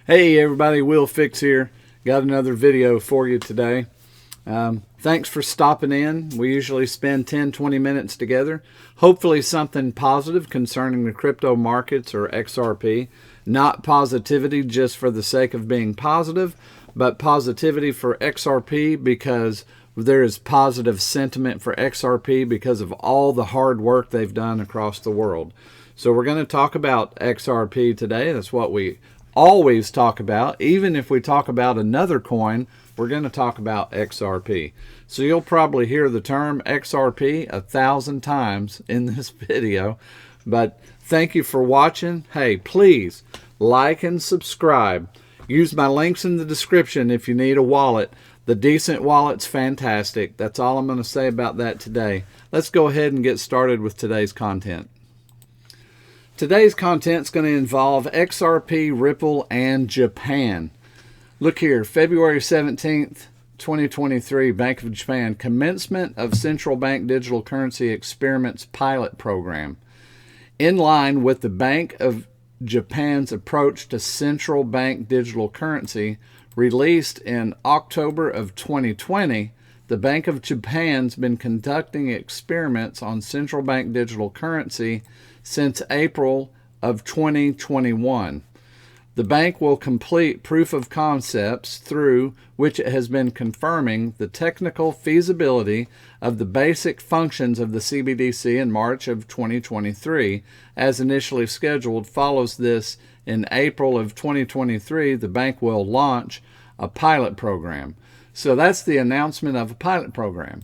Hey everybody, Will Fix here. Got another video for you today. Thanks for stopping in. We usually spend 10-20 minutes together. Hopefully something positive concerning the crypto markets or XRP. Not positivity just for the sake of being positive, but positivity for XRP because there is positive sentiment for XRP because of all the hard work they've done across the world. So we're going to talk about XRP today. That's what we always talk about. Even if we talk about another coin, we're going to talk about XRP. So you'll probably hear the term XRP 1,000 times in this video. But thank you for watching. Hey, please like and subscribe. Use my links in the description if you need a wallet. The Decent Wallet's fantastic. That's all I'm going to say about that today. Let's go ahead and get started with today's content. Today's content is going to involve XRP, Ripple, and Japan. Look here, February 17th, 2023, Bank of Japan, commencement of central bank digital currency experiments pilot program. In line with the Bank of Japan's approach to central bank digital currency, released in October of 2020, the Bank of Japan's been conducting experiments on central bank digital currency since April of 2021. The bank will complete proof of concepts through which it has been confirming the technical feasibility of the basic functions of the CBDC in March of 2023, as initially scheduled. Follows this, in April of 2023, the bank will launch a pilot program. So that's the announcement of a pilot program.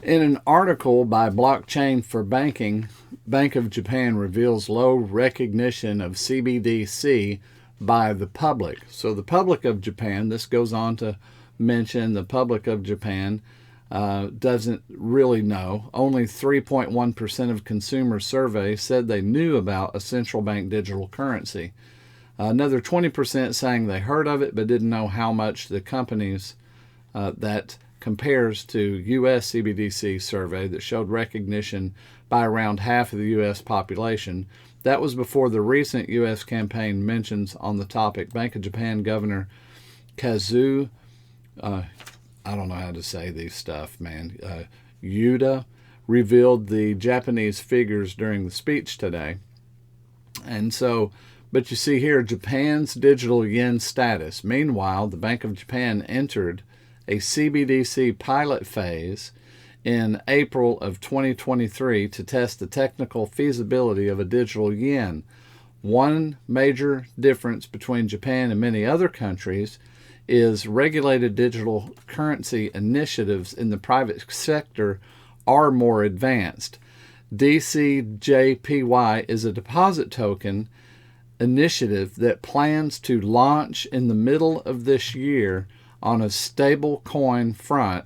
In an article by Blockchain for Banking, Bank of Japan reveals low recognition of CBDC by the public. So the public of Japan, this goes on to mention the public of Japan doesn't really know. Only 3.1% of consumers surveyed said they knew about a central bank digital currency. Another 20% saying they heard of it but didn't know how much the companies that compares to U.S. CBDC survey that showed recognition by around half of the U.S. population. That was before the recent U.S. campaign mentions on the topic. Bank of Japan Governor Kazuo, I don't know how to say these stuff, man, Yuda, revealed the Japanese figures during the speech today. And so, but you see here, Japan's digital yen status. Meanwhile, the Bank of Japan entered a CBDC pilot phase in April of 2023 to test the technical feasibility of a digital yen. One major difference between Japan and many other countries is regulated digital currency initiatives in the private sector are more advanced. DCJPY is a deposit token initiative that plans to launch in the middle of this year on a stable coin front.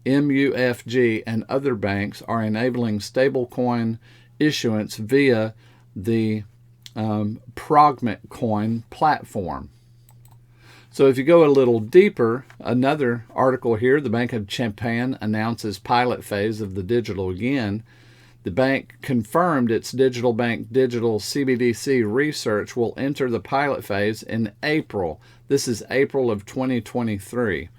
MUFG and other banks are enabling stablecoin issuance via the Progmet Coin platform. So if you go a little deeper, another article here, the Bank of Japan announces pilot phase of the digital yen. The bank confirmed its digital bank digital CBDC research will enter the pilot phase in April. This is April of 2023.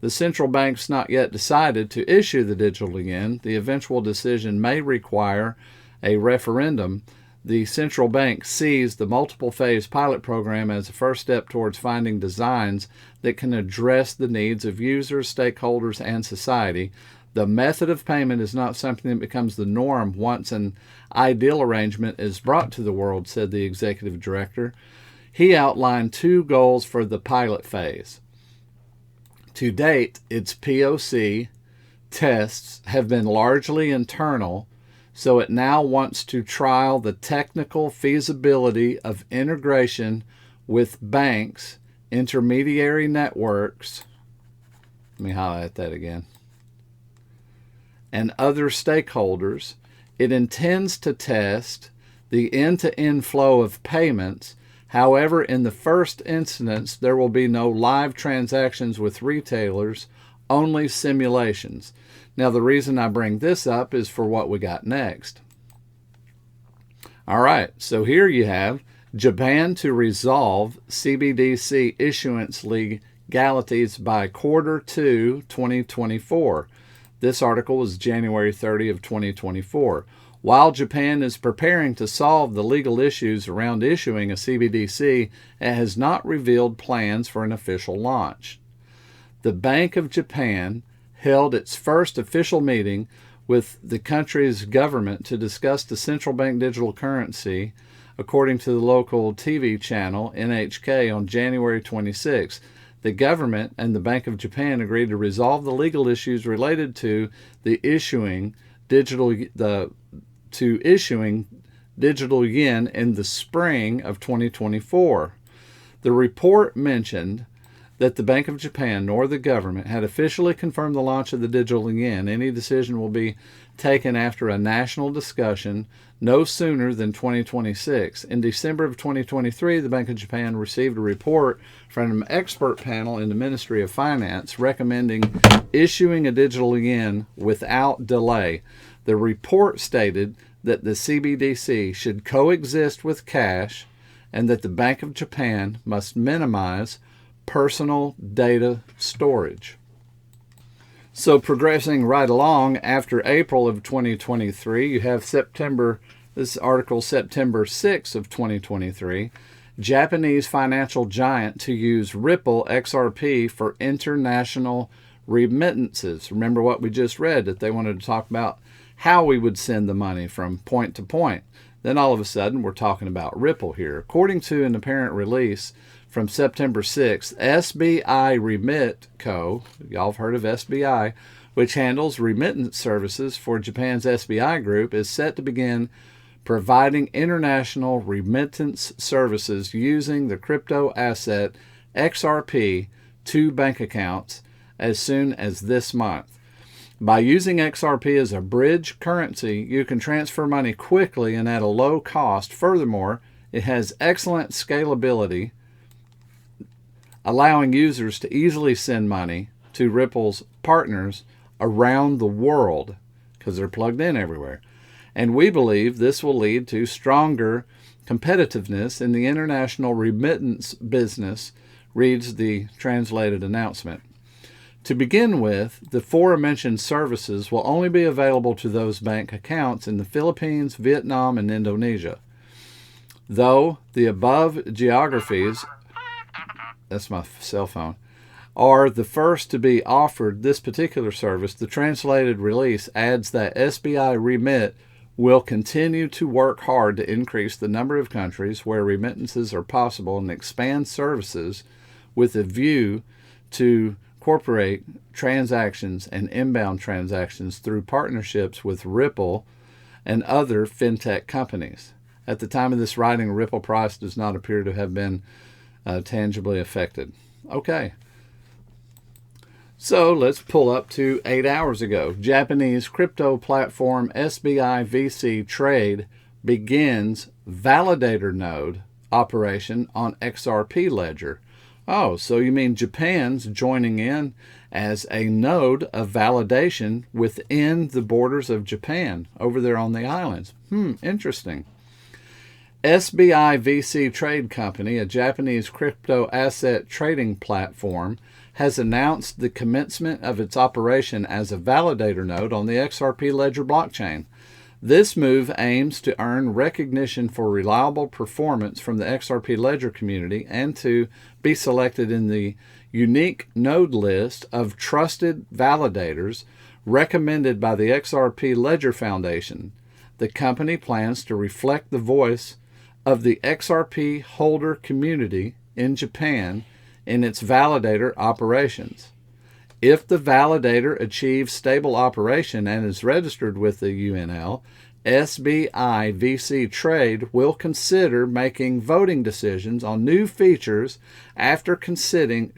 The central bank's not yet decided to issue the digital yen. The eventual decision may require a referendum. The central bank sees the multiple phase pilot program as a first step towards finding designs that can address the needs of users, stakeholders, and society. The method of payment is not something that becomes the norm once an ideal arrangement is brought to the world, said the executive director. He outlined two goals for the pilot phase. To date, its POC tests have been largely internal, so it now wants to trial the technical feasibility of integration with banks, intermediary networks, let me highlight that again, and other stakeholders. It intends to test the end-to-end flow of payments. However, in the first instance, there will be no live transactions with retailers, only simulations. Now, the reason I bring this up is for what we got next. All right, so here you have Japan to resolve CBDC issuance legalities by Q2 2024. This article was January 30 of 2024. While Japan is preparing to solve the legal issues around issuing a CBDC, it has not revealed plans for an official launch. The Bank of Japan held its first official meeting with the country's government to discuss the central bank digital currency, according to the local TV channel NHK on January 26. The government and the Bank of Japan agreed to resolve the legal issues related to issuing digital yen in the spring of 2024. The report mentioned that the Bank of Japan nor the government had officially confirmed the launch of the digital yen. Any decision will be taken after a national discussion no sooner than 2026. In December of 2023, the Bank of Japan received a report from an expert panel in the Ministry of Finance recommending issuing a digital yen without delay. The report stated that the CBDC should coexist with cash and that the Bank of Japan must minimize personal data storage. So progressing right along, after April of 2023, you have this article September 6 of 2023, Japanese financial giant to use Ripple XRP for international remittances. Remember what we just read, that they wanted to talk about how we would send the money from point to point. Then all of a sudden, we're talking about Ripple here. According to an apparent release from September 6th, SBI Remit Co., y'all have heard of SBI, which handles remittance services for Japan's SBI Group, is set to begin providing international remittance services using the crypto asset XRP to bank accounts as soon as this month. By using XRP as a bridge currency, you can transfer money quickly and at a low cost. Furthermore, it has excellent scalability, allowing users to easily send money to Ripple's partners around the world because they're plugged in everywhere. And we believe this will lead to stronger competitiveness in the international remittance business, reads the translated announcement. To begin with, the aforementioned services will only be available to those bank accounts in the Philippines, Vietnam, and Indonesia. Though the above geographies, that's my cell phone, are the first to be offered this particular service, the translated release adds that SBI Remit will continue to work hard to increase the number of countries where remittances are possible and expand services with a view to incorporate transactions and inbound transactions through partnerships with Ripple and other fintech companies. At the time of this writing, Ripple price does not appear to have been tangibly affected. Okay. So let's pull up to 8 hours ago. Japanese crypto platform SBI VC Trade begins validator node operation on XRP ledger. Oh, so you mean Japan's joining in as a node of validation within the borders of Japan over there on the islands. Interesting. SBI VC Trade Company, a Japanese crypto asset trading platform, has announced the commencement of its operation as a validator node on the XRP Ledger blockchain. This move aims to earn recognition for reliable performance from the XRP Ledger community and to be selected in the unique node list of trusted validators recommended by the XRP Ledger Foundation. The company plans to reflect the voice of the XRP holder community in Japan in its validator operations. If the validator achieves stable operation and is registered with the UNL, SBI VC Trade will consider making voting decisions on new features after considering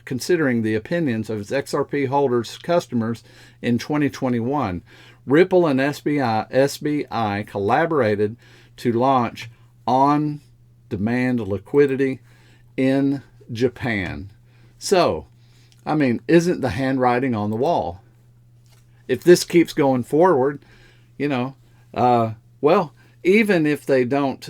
the opinions of its XRP holders' customers in 2021. Ripple and SBI collaborated to launch on-demand liquidity in Japan. So, I mean, isn't the handwriting on the wall? If this keeps going forward, well, even if they don't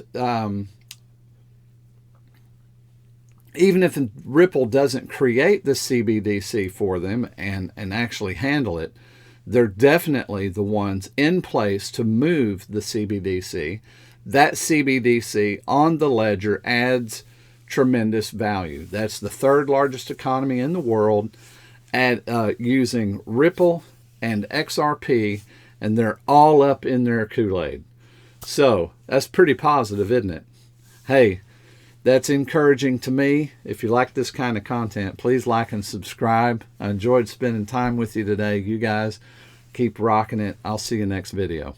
even if Ripple doesn't create the CBDC for them and actually handle it, they're definitely the ones in place to move the CBDC. That CBDC on the ledger adds tremendous value. That's the third largest economy in the world at using Ripple and XRP, and they're all up in their Kool-Aid. So that's pretty positive, isn't it? Hey, that's encouraging to me. If you like this kind of content, please like and subscribe. I enjoyed spending time with you today. You guys keep rocking it. I'll see you next video.